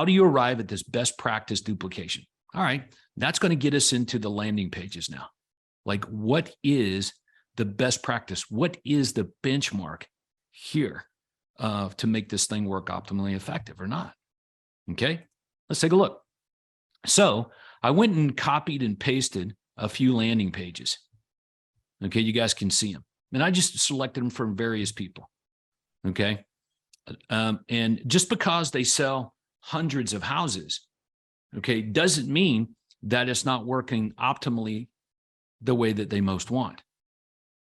how do you arrive at this best practice duplication? All right, that's going to get us into the landing pages now. Like, what is the best practice? What is the benchmark here to make this thing work optimally effective or not? Okay, let's take a look. So I went and copied and pasted a few landing pages. Okay, you guys can see them. And I just selected them from various people. Okay, and just because they sell hundreds of houses, okay, doesn't mean that it's not working optimally the way that they most want.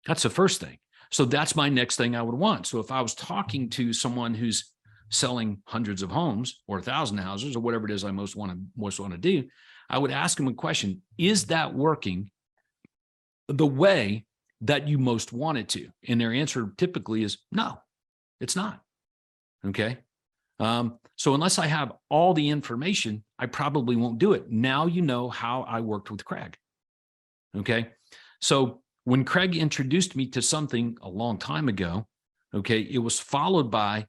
That's the first thing. So that's my next thing I would want. So if I was talking to someone who's selling hundreds of homes or 1,000 houses or whatever it is I most want to do, I would ask them a question: is that working the way that you most want it to? And their answer typically is no, it's not. Okay. So unless I have all the information, I probably won't do it. Now you know how I worked with Craig. Okay. So when Craig introduced me to something a long time ago, okay, it was followed by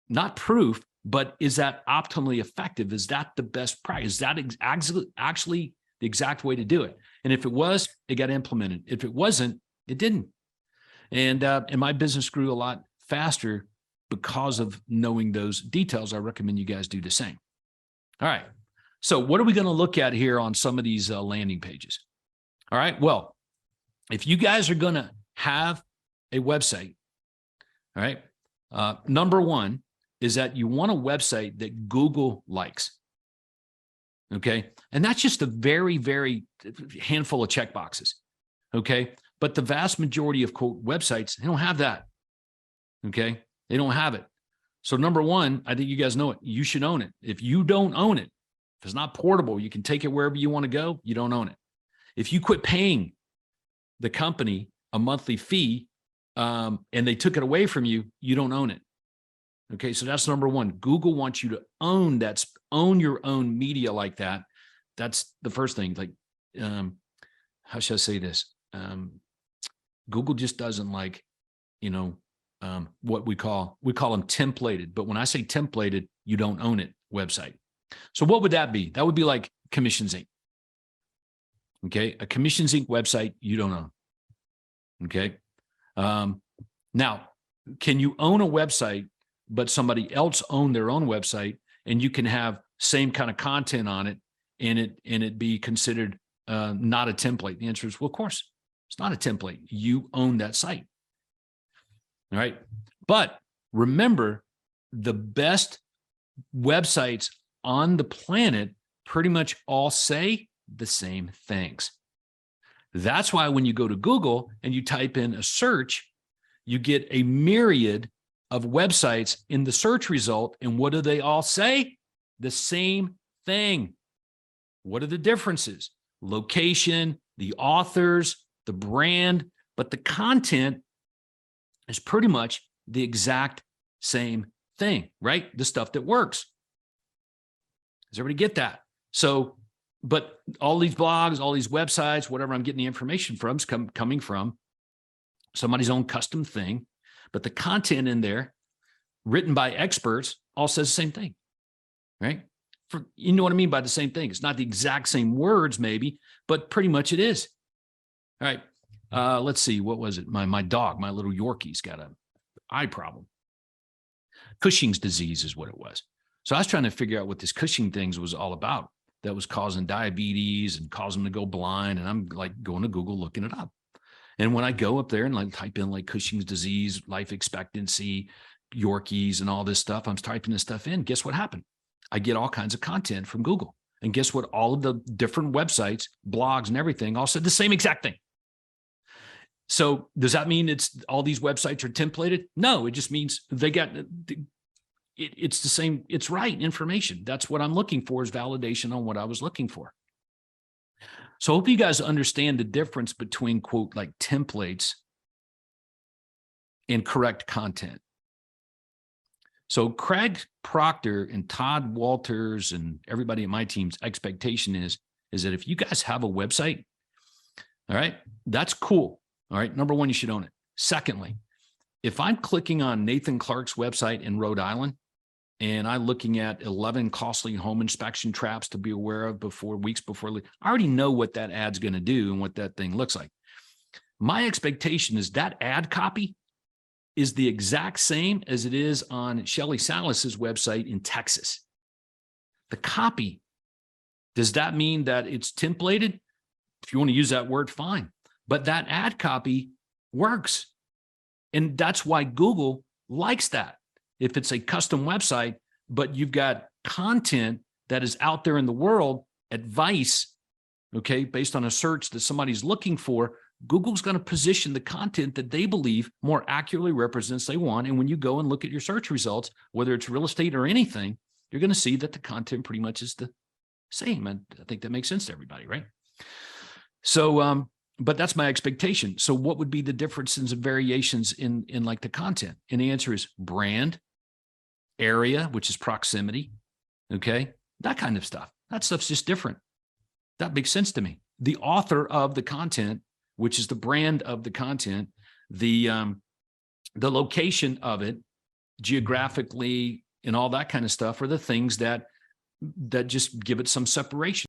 not proof, but is that optimally effective? Is that the best practice? Is that actually the exact way to do it? And if it was, it got implemented. If it wasn't, it didn't. And my business grew a lot faster because of knowing those details. I recommend you guys do the same. All right. So what are we going to look at here on some of these landing pages? All right. Well, if you guys are going to have a website, all right, number one is that you want a website that Google likes. Okay. And that's just a very, very handful of checkboxes. Okay. But the vast majority of quote websites, they don't have that. Okay. They don't have it. So number one, I think you guys know it. You should own it. If you don't own it, if it's not portable, you can take it wherever you want to go. You don't own it. If you quit paying the company a monthly fee and they took it away from you, you don't own it. Okay. So that's number one. Google wants you to own that, own your own media like that. That's the first thing. Like, how should I say this? Google just doesn't like, what we call them templated. But when I say templated, you don't own it website. So what would that be? That would be like Commissions Inc. Okay. A Commissions Inc. website you don't own. Okay. Now, can you own a website, but somebody else own their own website and you can have same kind of content on it and it be considered not a template? The answer is, well, of course, it's not a template. You own that site. All right. But remember, the best websites on the planet pretty much all say the same things. That's why when you go to Google and you type in a search, you get a myriad of websites in the search result. And what do they all say? The same thing. What are the differences? Location, the authors, the brand, but the content is pretty much the exact same thing, right? The stuff that works. Does everybody get that? So, but all these blogs, all these websites, whatever I'm getting the information from is coming from somebody's own custom thing, but the content in there written by experts all says the same thing, right? You know what I mean by the same thing. It's not the exact same words maybe, but pretty much it is. All right. Let's see. What was it? My dog, my little Yorkie's got an eye problem. Cushing's disease is what it was. So I was trying to figure out what this Cushing things was all about that was causing diabetes and causing them to go blind. And I'm like going to Google, looking it up. And when I go up there and like type in like Cushing's disease, life expectancy, Yorkies and all this stuff, I'm typing this stuff in. Guess what happened? I get all kinds of content from Google. And guess what? All of the different websites, blogs and everything all said the same exact thing. So does that mean it's all these websites are templated? No, it just means they got, it's the same, it's right information. That's what I'm looking for, is validation on what I was looking for. So I hope you guys understand the difference between quote, like templates and correct content. So Craig Proctor and Todd Walters and everybody in my team's expectation is that if you guys have a website, all right, that's cool. All right. Number one, you should own it. Secondly, if I'm clicking on Nathan Clark's website in Rhode Island, and I'm looking at 11 costly home inspection traps to be aware of weeks before, I already know what that ad's going to do and what that thing looks like. My expectation is that ad copy is the exact same as it is on Shelly Salas's website in Texas. The copy, does that mean that it's templated? If you want to use that word, fine. But that ad copy works. And that's why Google likes that. If it's a custom website, but you've got content that is out there in the world, advice, okay, based on a search that somebody's looking for, Google's going to position the content that they believe more accurately represents they want. And when you go and look at your search results, whether it's real estate or anything, you're going to see that the content pretty much is the same. And I think that makes sense to everybody, right? So, but that's my expectation. So what would be the differences and variations in like the content? And the answer is brand, area, which is proximity. Okay. That kind of stuff. That stuff's just different. That makes sense to me. The author of the content, which is the brand of the content, the location of it, geographically and all that kind of stuff are the things that just give it some separation.